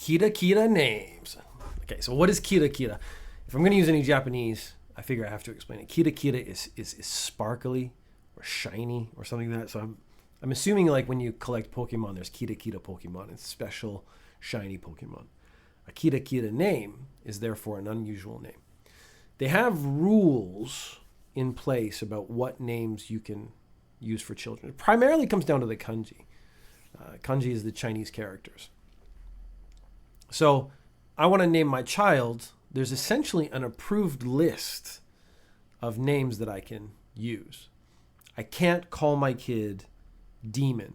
Kira names. Okay, so what is kira? If I'm going to use any Japanese, I figure I have to explain it. Kira is sparkly or shiny or something like that. So I'm assuming like when you collect Pokemon, there's kira Pokemon. It's special shiny Pokemon. A kira name is therefore an unusual name. They have rules in place about what names you can use for children. It primarily comes down to the kanji. Kanji is the Chinese characters. So I want to name my child. There's essentially an approved list of names that I can use. I can't call my kid demon.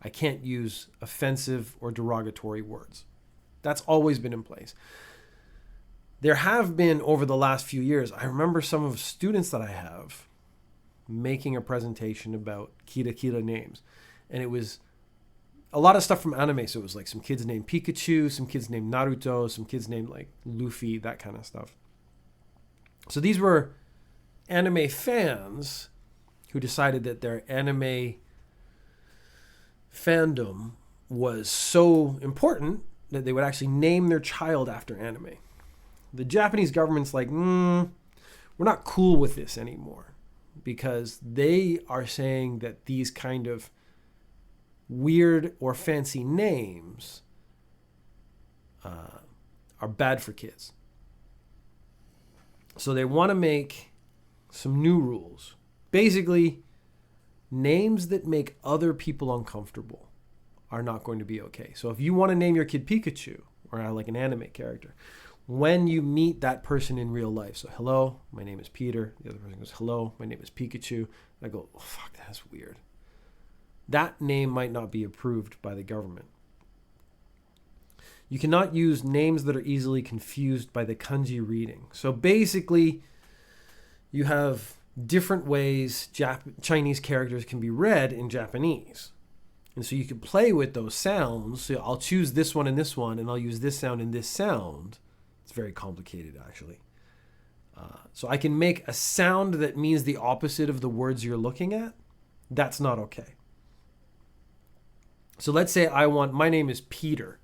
I can't use offensive or derogatory words. That's always been in place. There have been, over the last few years, I remember some of the students that I have making a presentation about kira names. And it was a lot of stuff from anime. So it was like some kids named Pikachu, some kids named Naruto, some kids named like Luffy, that kind of stuff. So these were anime fans who decided that their anime fandom was so important that they would actually name their child after anime. The Japanese government's like, we're not cool with this anymore, because they are saying that these kind of weird or fancy names are bad for kids. So they want to make some new rules. Basically, names that make other people uncomfortable are not going to be okay. So if you want to name your kid Pikachu, or like an anime character, when you meet that person in real life, so hello, my name is Peter. The other person goes, hello, my name is Pikachu. I go, oh, fuck, that's weird. That name might not be approved by the government. You cannot use names that are easily confused by the kanji reading. So basically, you have different ways Chinese characters can be read in Japanese. And so you can play with those sounds. So I'll choose this one, and I'll use this sound and this sound. It's very complicated, actually. So I can make a sound that means the opposite of the words you're looking at. That's not okay. So let's say my name is Peter.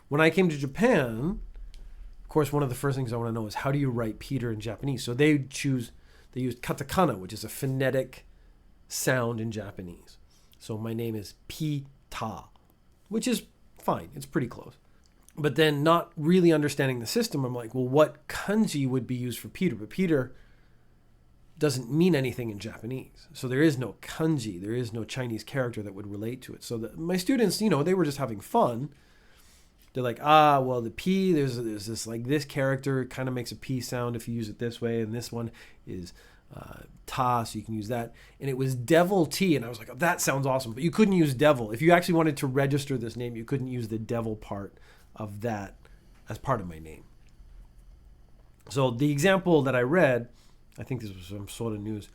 When I came to Japan, of course, one of the first things I want to know is how do you write Peter in Japanese? So they used katakana, which is a phonetic sound in Japanese. So my name is Pita, which is fine. It's pretty close. But then not really understanding the system, I'm like, well, what kanji would be used for Peter? But Peter doesn't mean anything in Japanese. So there is no kanji. There is no Chinese character that would relate to it. So my students, they were just having fun. They're like, well, the P, there's this, like, this character kind of makes a P sound if you use it this way. And this one is ta, so you can use that. And it was Devil T. And I was like, oh, that sounds awesome. But you couldn't use devil. If you actually wanted to register this name, you couldn't use the devil part of that as part of my name. So the example that I read, I think this was from Soda News,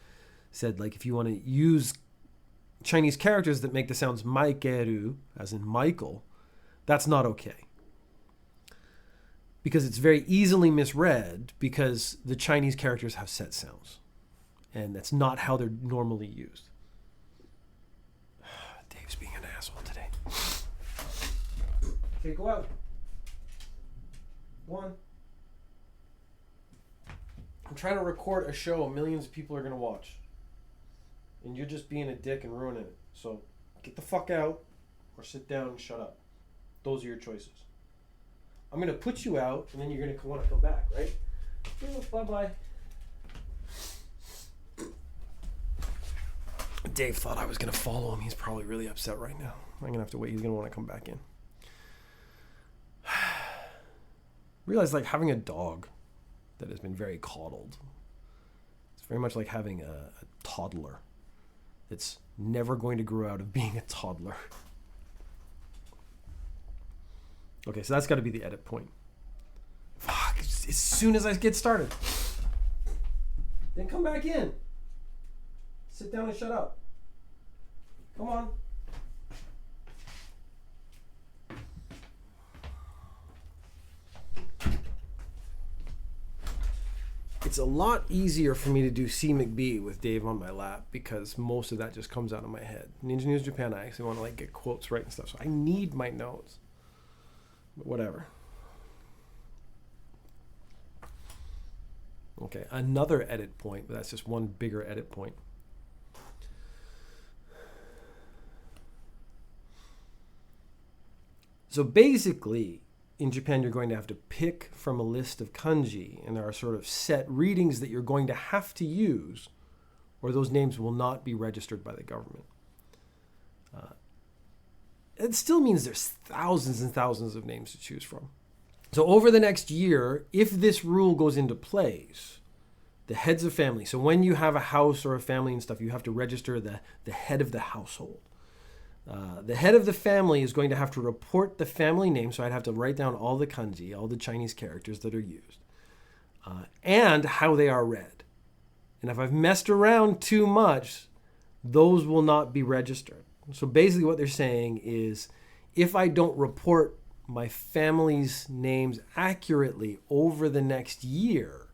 said like if you want to use Chinese characters that make the sounds Maikeru, as in Michael, that's not okay. Because it's very easily misread because the Chinese characters have set sounds. And that's not how they're normally used. Dave's being an asshole today. Okay, go out. One. I'm trying to record a show millions of people are going to watch. And you're just being a dick and ruining it. So get the fuck out or sit down and shut up. Those are your choices. I'm going to put you out and then you're going to want to come back, right? Bye-bye. Dave thought I was going to follow him. He's probably really upset right now. I'm going to have to wait. He's going to want to come back in. Realize like having a dog that has been very coddled. It's very much like having a toddler that's never going to grow out of being a toddler. Okay, so that's got to be the edit point. Fuck, as soon as I get started. Then come back in. Sit down and shut up. Come on. It's a lot easier for me to do C. McBee with Dave on my lap because most of that just comes out of my head. Ninja News Japan, I actually want to like get quotes right and stuff, so I need my notes. whatever. Okay, another edit point, but that's just one bigger edit point. So basically, in Japan, you're going to have to pick from a list of kanji, and there are sort of set readings that you're going to have to use, or those names will not be registered by the government. It still means there's thousands and thousands of names to choose from. So over the next year, if this rule goes into place, the heads of family, so when you have a house or a family and stuff, you have to register the head of the household. The head of the family is going to have to report the family name, so I'd have to write down all the kanji, all the Chinese characters that are used, and how they are read. And if I've messed around too much, those will not be registered. So basically what they're saying is, if I don't report my family's names accurately over the next year,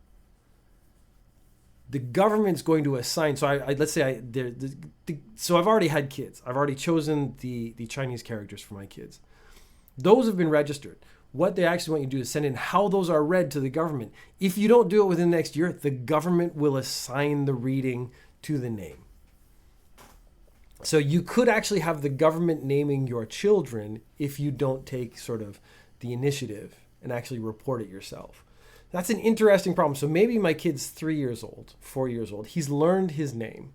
the government's going to assign. So so I've already had kids. I've already chosen the Chinese characters for my kids. Those have been registered. What they actually want you to do is send in how those are read to the government. If you don't do it within the next year, the government will assign the reading to the name. So you could actually have the government naming your children if you don't take sort of the initiative and actually report it yourself. That's an interesting problem. So maybe my kid's 3 years old, 4 years old. He's learned his name.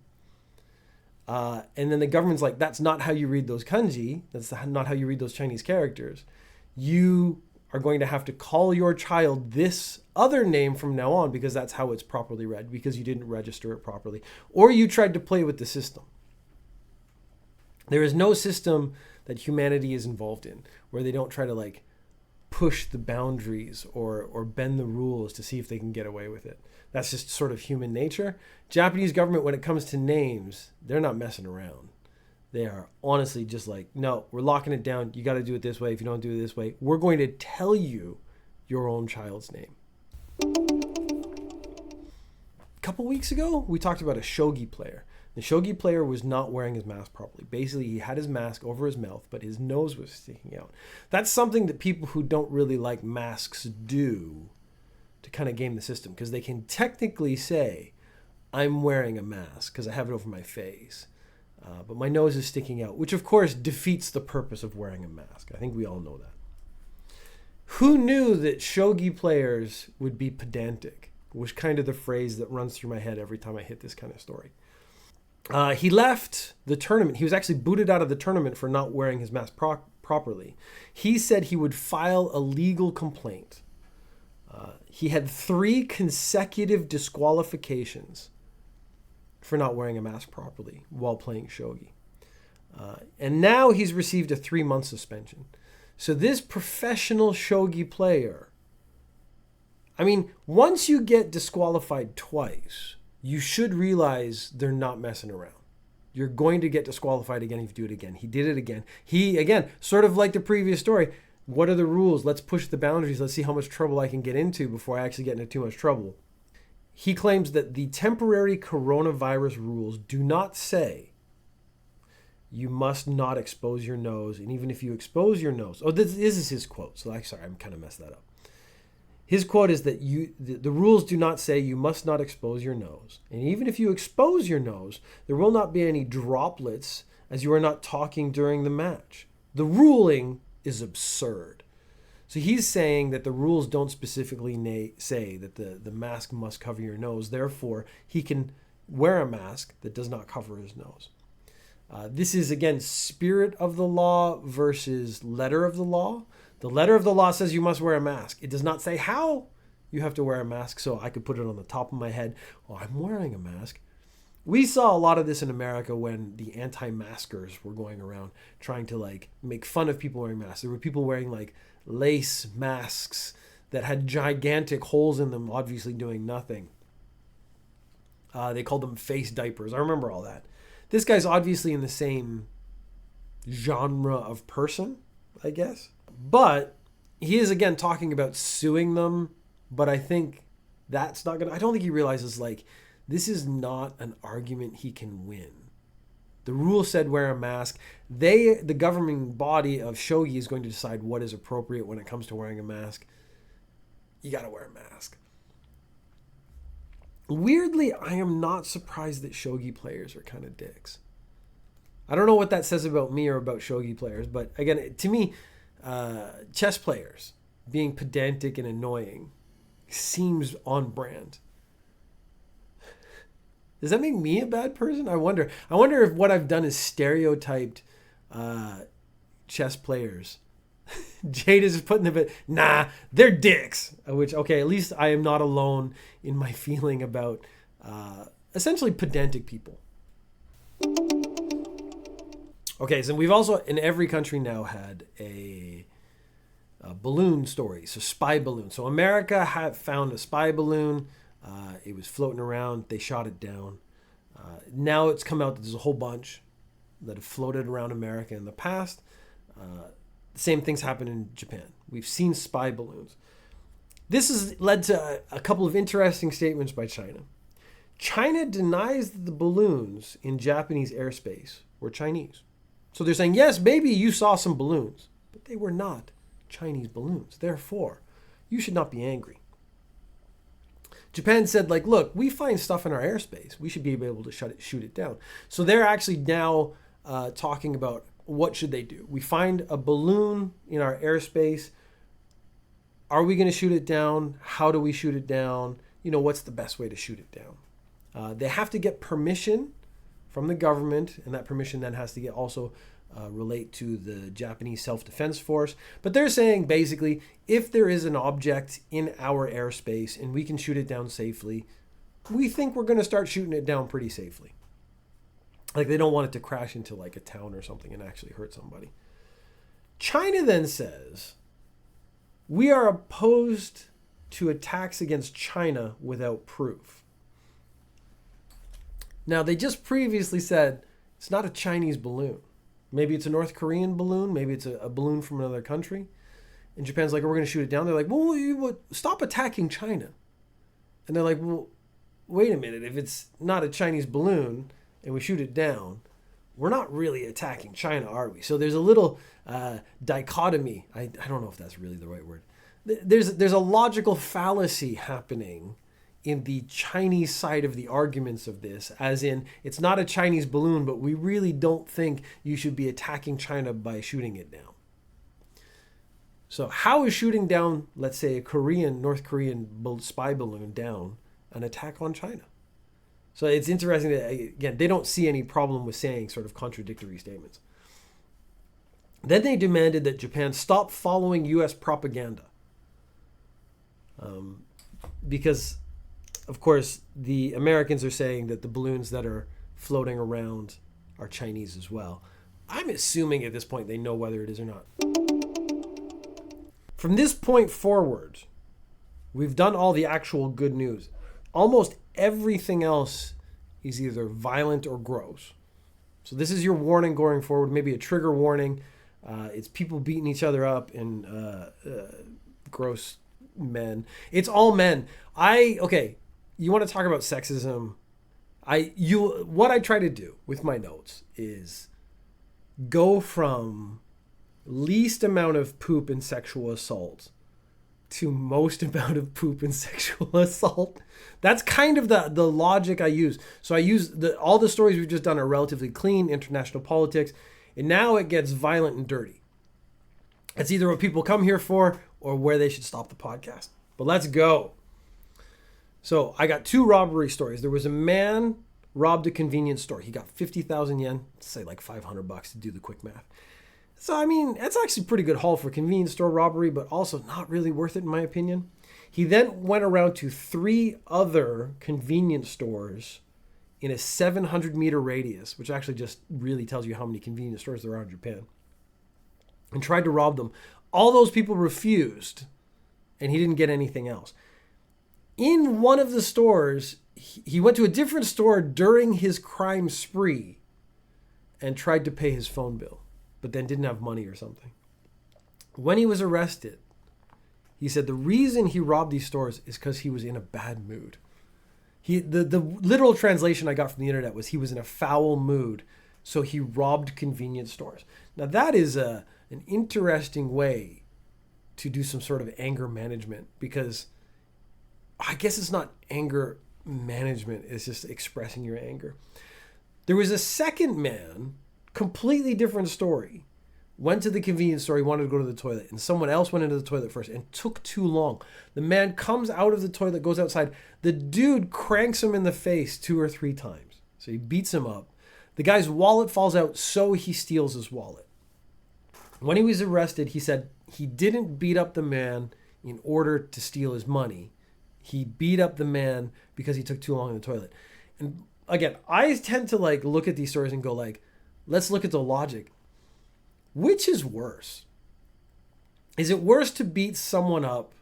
And then the government's like, that's not how you read those kanji. That's not how you read those Chinese characters. You are going to have to call your child this other name from now on because that's how it's properly read, because you didn't register it properly. Or you tried to play with the system. There is no system that humanity is involved in where they don't try to like push the boundaries or bend the rules to see if they can get away with it. That's just sort of human nature. Japanese government, when it comes to names, they're not messing around. They are honestly just like, no, we're locking it down. You got to do it this way. If you don't do it this way, we're going to tell you your own child's name. A couple weeks ago, we talked about a shogi player. The shogi player was not wearing his mask properly. Basically, he had his mask over his mouth, but his nose was sticking out. That's something that people who don't really like masks do to kind of game the system, because they can technically say, I'm wearing a mask because I have it over my face, but my nose is sticking out, which of course defeats the purpose of wearing a mask. I think we all know that. Who knew that shogi players would be pedantic? Was kind of the phrase that runs through my head every time I hit this kind of story. He left the tournament. He was actually booted out of the tournament for not wearing his mask properly. He said he would file a legal complaint. He had 3 consecutive disqualifications for not wearing a mask properly while playing shogi. And now he's received a 3-month suspension. So this professional shogi player, I mean, once you get disqualified twice, you should realize they're not messing around. You're going to get disqualified again if you do it again. He did it again. He, again, sort of like the previous story, what are the rules? Let's push the boundaries. Let's see how much trouble I can get into before I actually get into too much trouble. He claims that the temporary coronavirus rules do not say you must not expose your nose. And even if you expose your nose, this is his quote. So I'm kind of messed that up. His quote is that the rules do not say you must not expose your nose. And even if you expose your nose, there will not be any droplets as you are not talking during the match. The ruling is absurd. So he's saying that the rules don't specifically say that the mask must cover your nose. Therefore, he can wear a mask that does not cover his nose. This is, again, spirit of the law versus letter of the law. The letter of the law says you must wear a mask. It does not say how you have to wear a mask, so I could put it on the top of my head. Oh, I'm wearing a mask. We saw a lot of this in America when the anti-maskers were going around trying to like make fun of people wearing masks. There were people wearing like lace masks that had gigantic holes in them, obviously doing nothing. They called them face diapers. I remember all that. This guy's obviously in the same genre of person, I guess. But he is, again, talking about suing them. But I think that's not going to... I don't think he realizes, like, this is not an argument he can win. The rule said wear a mask. The governing body of shogi is going to decide what is appropriate when it comes to wearing a mask. You got to wear a mask. Weirdly, I am not surprised that shogi players are kind of dicks. I don't know what that says about me or about shogi players, but again, to me, chess players being pedantic and annoying seems on brand. Does that make me a bad person? I wonder if what I've done is stereotyped chess players. Jade is putting the bit, nah, they're dicks. Which, okay, at least I am not alone in my feeling about essentially pedantic people. Okay, so we've also, in every country now, had a balloon story, so spy balloon. So America had found a spy balloon. It was floating around. They shot it down. Now it's come out that there's a whole bunch that have floated around America in the past. The same things happen in Japan. We've seen spy balloons. This has led to a couple of interesting statements by China. China denies that the balloons in Japanese airspace were Chinese. So they're saying, yes, maybe you saw some balloons, but they were not Chinese balloons. Therefore, you should not be angry. Japan said, like, look, we find stuff in our airspace. We should be able to shoot it down. So they're actually now talking about what should they do. We find a balloon in our airspace. Are we going to shoot it down? How do we shoot it down? What's the best way to shoot it down? They have to get permission from the government, and that permission then has to get also relate to the Japanese Self-Defense Force. But they're saying basically, if there is an object in our airspace and we can shoot it down safely, we think we're going to start shooting it down pretty safely. Like, they don't want it to crash into like a town or something and actually hurt somebody. China then says, we are opposed to attacks against China without proof. Now, they just previously said it's not a Chinese balloon. Maybe it's a North Korean balloon. Maybe it's a balloon from another country. And Japan's like, we're going to shoot it down. They're like, well, stop attacking China. And they're like, well, wait a minute. If it's not a Chinese balloon and we shoot it down, we're not really attacking China, are we? So there's a little dichotomy. I don't know if that's really the right word. There's a logical fallacy happening in the Chinese side of the arguments of this, as in, it's not a Chinese balloon, but we really don't think you should be attacking China by shooting it down. So how is shooting down, let's say, a North Korean spy balloon down an attack on China? So it's interesting that, again, they don't see any problem with saying sort of contradictory statements. Then they demanded that Japan stop following U.S. propaganda. Because, of course, the Americans are saying that the balloons that are floating around are Chinese as well. I'm assuming at this point they know whether it is or not. From this point forward, we've done all the actual good news. Almost everything else is either violent or gross. So this is your warning going forward, maybe a trigger warning. It's people beating each other up and gross men. It's all men. Okay, you want to talk about sexism? What I try to do with my notes is go from least amount of poop and sexual assault to most amount of poop and sexual assault. That's kind of the logic I use. So I use all the stories we've just done are relatively clean, international politics, and now it gets violent and dirty. It's either what people come here for or where they should stop the podcast. But let's go. So I got 2 robbery stories. There was a man robbed a convenience store. He got 50,000 yen, say like $500 to do the quick math. So, I mean, that's actually a pretty good haul for convenience store robbery, but also not really worth it in my opinion. He then went around to 3 other convenience stores in a 700-meter radius, which actually just really tells you how many convenience stores there are in Japan, and tried to rob them. All those people refused, and he didn't get anything else. In one of the stores, he went to a different store during his crime spree and tried to pay his phone bill, but then didn't have money or something. When he was arrested, he said the reason he robbed these stores is because he was in a bad mood. The literal translation I got from the internet was he was in a foul mood, so he robbed convenience stores. Now that is an interesting way to do some sort of anger management, because I guess it's not anger management, it's just expressing your anger. There was a second man, completely different story, went to the convenience store, he wanted to go to the toilet, and someone else went into the toilet first and took too long. The man comes out of the toilet, goes outside, the dude cranks him in the face 2 or 3 times. So he beats him up. The guy's wallet falls out, so he steals his wallet. When he was arrested, he said he didn't beat up the man in order to steal his money. He beat up the man because he took too long in the toilet. And again, I tend to like look at these stories and go like, let's look at the logic. Which is worse? Is it worse to beat someone up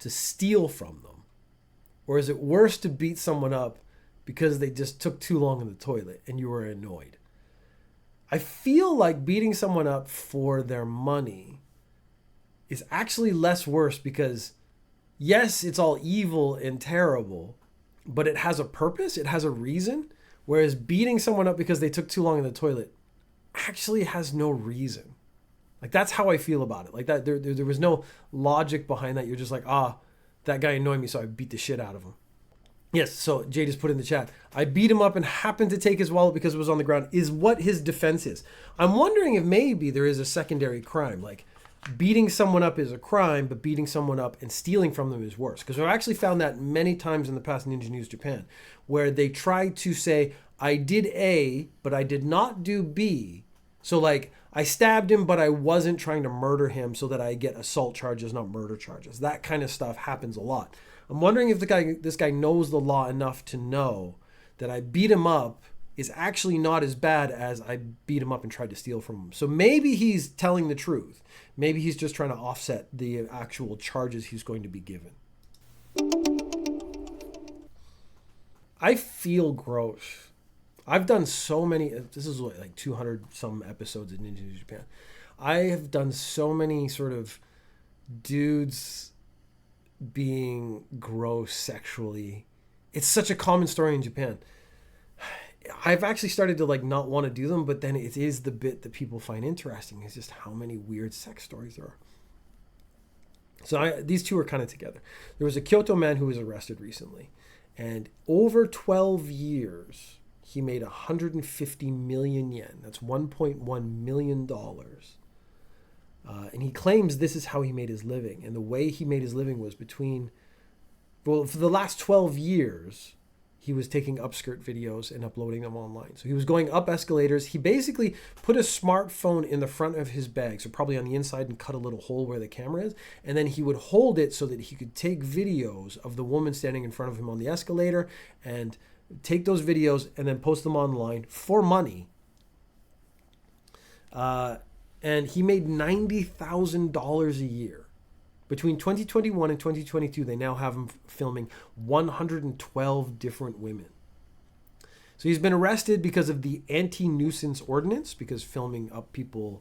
to steal from them? Or is it worse to beat someone up because they just took too long in the toilet and you were annoyed? I feel like beating someone up for their money is actually less worse, because yes, it's all evil and terrible, but it has a purpose, it has a reason. Whereas beating someone up because they took too long in the toilet actually has no reason. Like, that's how I feel about it. Like that, there was no logic behind that. You're just like, that guy annoyed me, so I beat the shit out of him. Yes, so Jay just put in the chat, I beat him up and happened to take his wallet because it was on the ground, is what his defense is. I'm wondering if maybe there is a secondary crime. Like, beating someone up is a crime, but beating someone up and stealing from them is worse. Because I've actually found that many times in the past in Ninja News Japan, where they try to say, I did A, but I did not do B. So like, I stabbed him, but I wasn't trying to murder him, so that I get assault charges, not murder charges. That kind of stuff happens a lot. I'm wondering if this guy knows the law enough to know that I beat him up is actually not as bad as I beat him up and tried to steal from him. So maybe he's telling the truth. Maybe he's just trying to offset the actual charges he's going to be given. I feel gross. I've done so many, this is like 200 some episodes of Ninja News Japan. I have done so many sort of dudes being gross sexually. It's such a common story in Japan. I've actually started to like not want to do them, but then it is the bit that people find interesting, is just how many weird sex stories there are. So these two are kind of together. There was a Kyoto man who was arrested recently, and over 12 years, he made 150 million yen. That's $1.1 million. And he claims this is how he made his living. And the way he made his living was for the last 12 years, he was taking upskirt videos and uploading them online. So he was going up escalators. He basically put a smartphone in the front of his bag, so probably on the inside, and cut a little hole where the camera is. And then he would hold it so that he could take videos of the woman standing in front of him on the escalator, and take those videos and then post them online for money. And he made $90,000 a year. Between 2021 and 2022, they now have him filming 112 different women. So he's been arrested because of the anti-nuisance ordinance, because filming up people's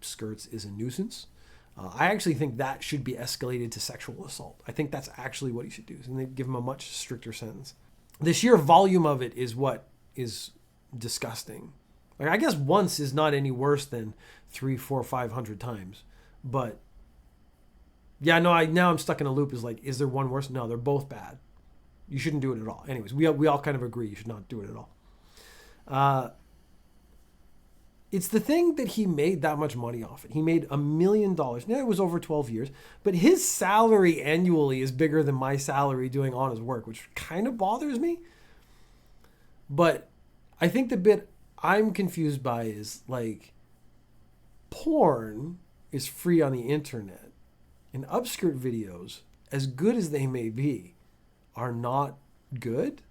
skirts is a nuisance. I actually think that should be escalated to sexual assault. I think that's actually what he should do. And they give him a much stricter sentence. The sheer volume of it is what is disgusting. Like, I guess once is not any worse than 300, 400, 500 times. But yeah, no, now I'm stuck in a loop. Is like, is there one worse? No, they're both bad. You shouldn't do it at all. Anyways, we all kind of agree you should not do it at all. It's the thing that he made that much money off it. He made $1 million. Now, it was over 12 years, but his salary annually is bigger than my salary doing honest work, which kind of bothers me. But I think the bit I'm confused by is, like, porn is free on the internet, and upskirt videos, as good as they may be, are not good.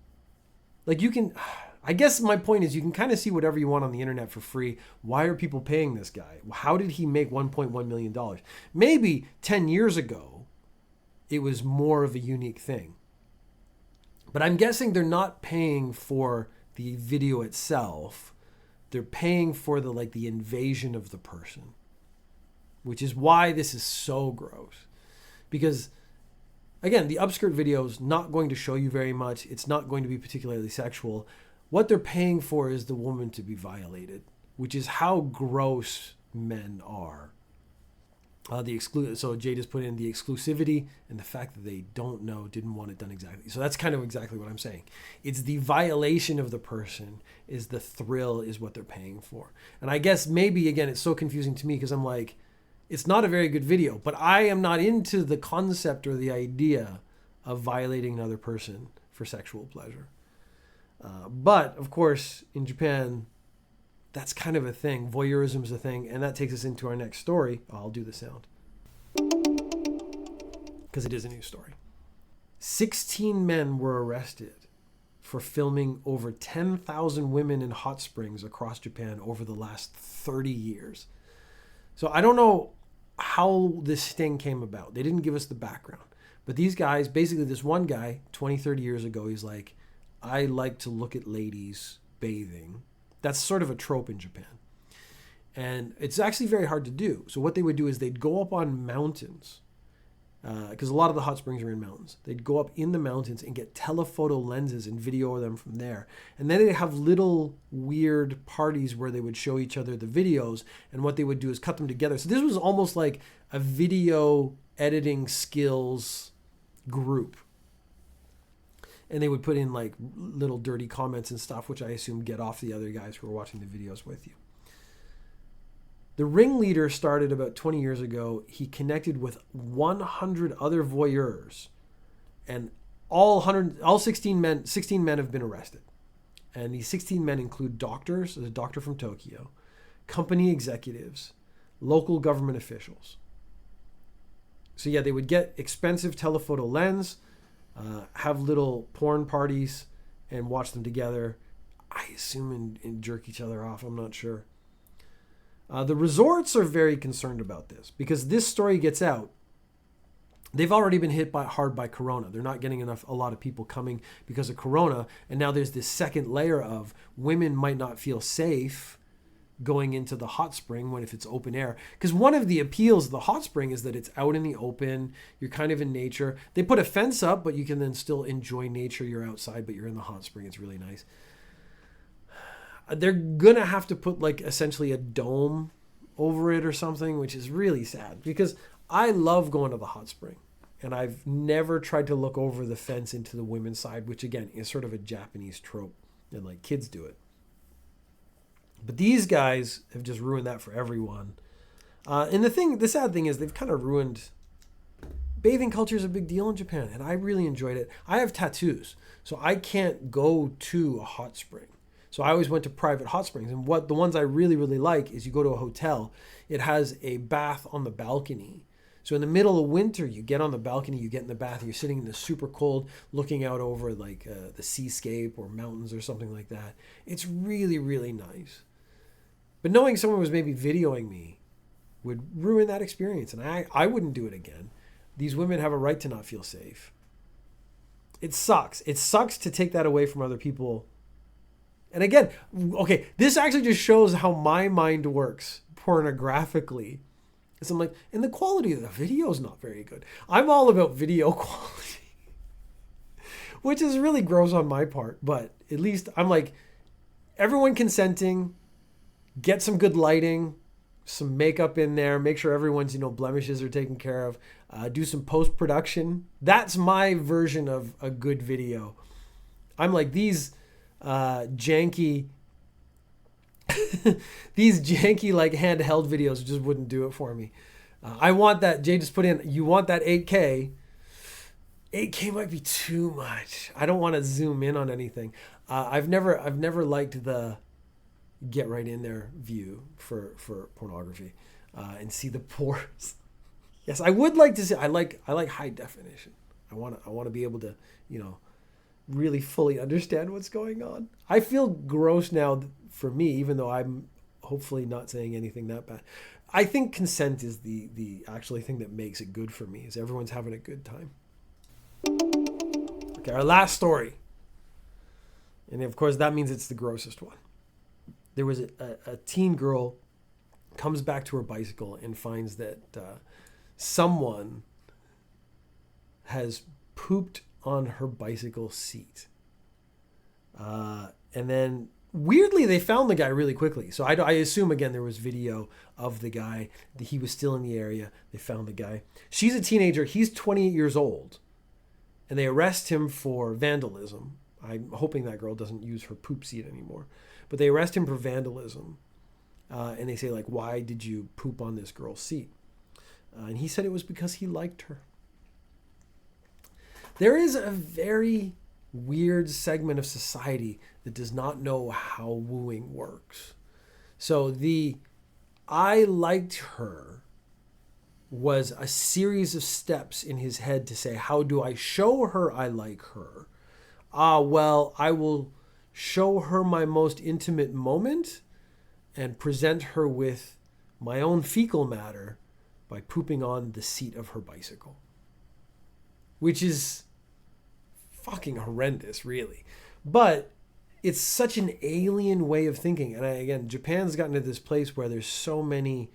Like, you can, I guess my point is, you can kind of see whatever you want on the internet for free. Why are people paying this guy? How did he make $1.1 million? Maybe 10 years ago, it was more of a unique thing. But I'm guessing they're not paying for the video itself. They're paying for the invasion of the person, which is why this is so gross. Because, again, the upskirt video is not going to show you very much. It's not going to be particularly sexual. What they're paying for is the woman to be violated. which is how gross men are. So Jay just put in the exclusivity and the fact that they don't know, didn't want it done exactly. So that's kind of exactly what I'm saying. It's the violation of the person is the thrill, is what they're paying for. And I guess maybe, again, it's so confusing to me because I'm like, it's not a very good video, but I am not into the concept or the idea of violating another person for sexual pleasure. But of course, in Japan, that's kind of a thing. Voyeurism is a thing. And that takes us into our next story. I'll do the sound, because it is a news story. 16 men were arrested for filming over 10,000 women in hot springs across Japan over the last 30 years. So I don't know how this sting came about. They didn't give us the background. But these guys, basically this one guy, 20, 30 years ago, he's like, I like to look at ladies bathing. That's sort of a trope in Japan. And it's actually very hard to do. So what they would do is they'd go up on mountains, because a lot of the hot springs are in mountains. They'd go up in the mountains and get telephoto lenses and video them from there. And then they'd have little weird parties where they would show each other the videos. And what they would do is cut them together. So this was almost like a video editing skills group. And they would put in like little dirty comments and stuff, which I assume get off the other guys who are watching the videos with you. The ringleader started about 20 years ago. He connected with 100 other voyeurs, and all 16 men have been arrested. And these 16 men include doctors, there's a doctor from Tokyo, company executives, local government officials. So yeah, they would get expensive telephoto lens, have little porn parties, and watch them together. I assume and jerk each other off. I'm not sure. The resorts are very concerned about this because this story gets out. They've already been hit hard by Corona. They're not getting a lot of people coming because of Corona. And now there's this second layer of women might not feel safe going into the hot spring if it's open air. Because one of the appeals of the hot spring is that it's out in the open. You're kind of in nature. They put a fence up, but you can then still enjoy nature. You're outside, but you're in the hot spring. It's really nice. They're going to have to put like essentially a dome over it or something, which is really sad because I love going to the hot spring. And I've never tried to look over the fence into the women's side, which again is sort of a Japanese trope. And like kids do it. But these guys have just ruined that for everyone. And the sad thing is they've kind of ruined... Bathing culture is a big deal in Japan, and I really enjoyed it. I have tattoos, so I can't go to a hot spring. So I always went to private hot springs. And the ones I really, really like is you go to a hotel. It has a bath on the balcony. So in the middle of winter, you get on the balcony, you get in the bath, and you're sitting in the super cold, looking out over like the seascape or mountains or something like that. It's really, really nice. But knowing someone was maybe videoing me would ruin that experience. And I wouldn't do it again. These women have a right to not feel safe. It sucks. It sucks to take that away from other people. And again, okay, this actually just shows how my mind works pornographically. Because I'm like, and the quality of the video is not very good. I'm all about video quality, which is really gross on my part. But at least I'm like, everyone consenting, get some good lighting, some makeup in there, make sure everyone's, blemishes are taken care of, do some post-production. That's my version of a good video. I'm like, these janky like handheld videos just wouldn't do it for me. I want that. Jay just put in, you want that 8K. 8K might be too much. I don't want to zoom in on anything. I've never liked the get right in there view for pornography and see the pores. Yes, I would like to see. I like high definition. I want to be able to really fully understand what's going on. I feel gross now for me, even though I'm hopefully not saying anything that bad. I think consent is the actually thing that makes it good for me, is everyone's having a good time. Okay, our last story. And of course that means it's the grossest one. There was a teen girl comes back to her bicycle and finds that someone has pooped on her bicycle seat. And then weirdly, they found the guy really quickly. So I assume, again, there was video of the guy. He was still in the area. They found the guy. She's a teenager. He's 28 years old. And they arrest him for vandalism. I'm hoping that girl doesn't use her poop seat anymore. But they arrest him for vandalism. And they say, like, why did you poop on this girl's seat? And he said it was because he liked her. There is a very weird segment of society that does not know how wooing works. So the I liked her was a series of steps in his head to say, how do I show her I like her? Well, I will show her my most intimate moment and present her with my own fecal matter by pooping on the seat of her bicycle. Which is fucking horrendous, really. But it's such an alien way of thinking. And again, Japan's gotten to this place where there's so many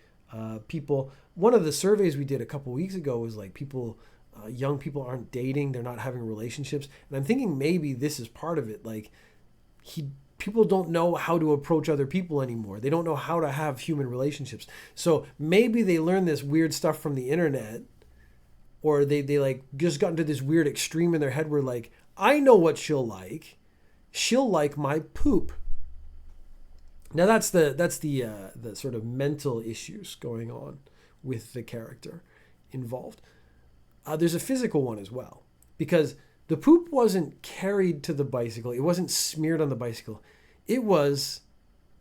people. One of the surveys we did a couple weeks ago was like people, young people aren't dating, they're not having relationships. And I'm thinking maybe this is part of it. Like people don't know how to approach other people anymore. They don't know how to have human relationships. So maybe they learn this weird stuff from the internet, or they like just got into this weird extreme in their head where like, I know what she'll like. She'll like my poop. Now that's the sort of mental issues going on with the character involved. There's a physical one as well, because the poop wasn't carried to the bicycle. It wasn't smeared on the bicycle. It was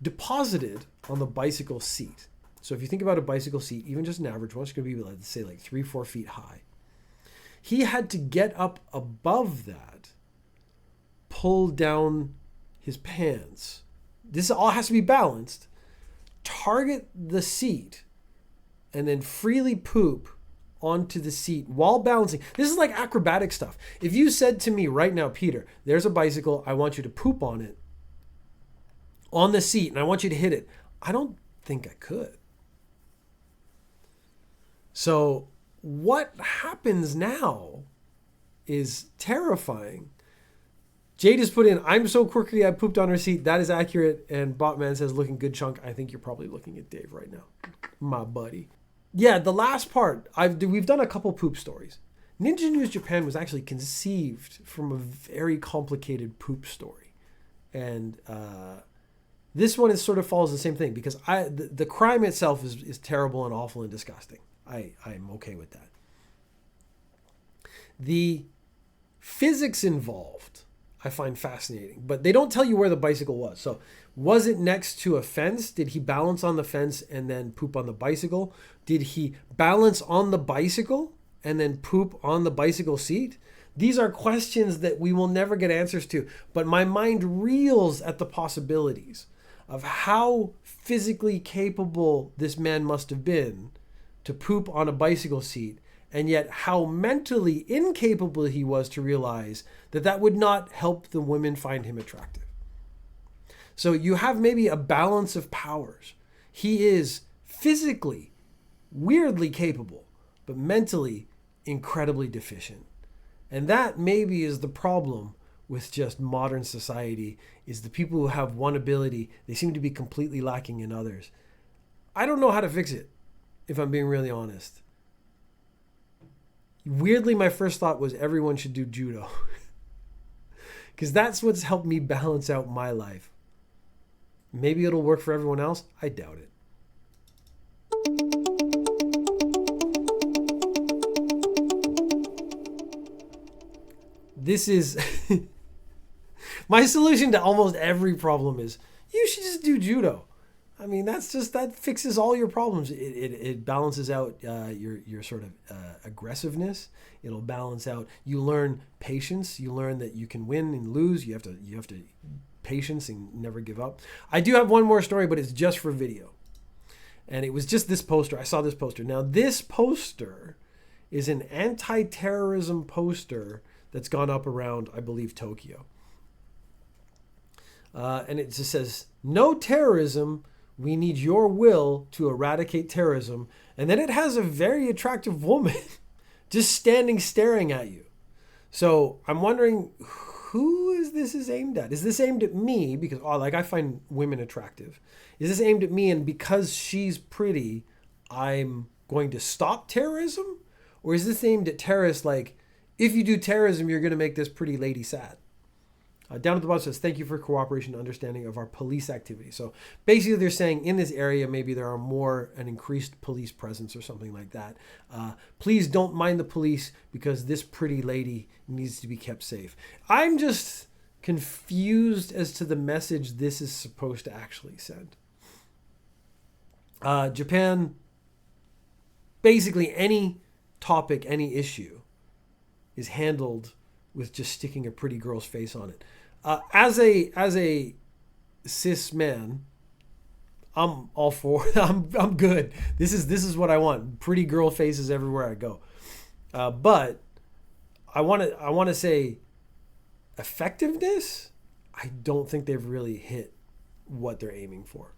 deposited on the bicycle seat. So if you think about a bicycle seat, even just an average one, it's going to be, let's say, like 3-4 feet high. He had to get up above that, pull down his pants. This all has to be balanced. Target the seat, and then freely poop onto the seat while balancing. This is like acrobatic stuff. If you said to me right now, Peter, there's a bicycle, I want you to poop on it, on the seat, and I want you to hit it, I don't think I could. So what happens now is terrifying. Jade has put in, I'm so quirky I pooped on her seat. That is accurate. And Botman says, looking good, Chunk. I think you're probably looking at Dave right now. My buddy. Yeah, the last part, we've done a couple poop stories. Ninja News Japan was actually conceived from a very complicated poop story. And this one is sort of follows the same thing, because the crime itself is terrible and awful and disgusting. I'm okay with that. The physics involved I find fascinating, but they don't tell you where the bicycle was. So was it next to a fence? Did he balance on the fence and then poop on the bicycle? Did he balance on the bicycle and then poop on the bicycle seat? These are questions that we will never get answers to, but my mind reels at the possibilities of how physically capable this man must have been to poop on a bicycle seat, and yet how mentally incapable he was to realize that that would not help the women find him attractive. So you have maybe a balance of powers. He is physically weirdly capable, but mentally incredibly deficient. And that maybe is the problem with just modern society, is the people who have one ability, they seem to be completely lacking in others. I don't know how to fix it, if I'm being really honest. Weirdly, my first thought was everyone should do judo. Because that's what's helped me balance out my life. Maybe it'll work for everyone else. I doubt it. This is... my solution to almost every problem is, you should just do judo. I mean, that fixes all your problems. It balances out your sort of aggressiveness. It'll balance out. You learn patience. You learn that you can win and lose. You have to patience and never give up. I do have one more story, but it's just for video. And it was just this poster. I saw this poster. Now, this poster is an anti-terrorism poster that's gone up around, I believe, Tokyo. And it just says, "No terrorism. We need your will to eradicate terrorism." And then it has a very attractive woman just standing staring at you. So I'm wondering, who is this is aimed at? Is this aimed at me because like I find women attractive? Is this aimed at me and because she's pretty, I'm going to stop terrorism? Or is this aimed at terrorists like, if you do terrorism, you're going to make this pretty lady sad? Down at the bottom says, thank you for cooperation and understanding of our police activity. So basically they're saying in this area, maybe there are an increased police presence or something like that. Please don't mind the police because this pretty lady needs to be kept safe. I'm just confused as to the message this is supposed to actually send. Japan, basically any topic, any issue is handled with just sticking a pretty girl's face on it. As a cis man, I'm all for. I'm good. This is what I want. Pretty girl faces everywhere I go. But I want to say effectiveness. I don't think they've really hit what they're aiming for.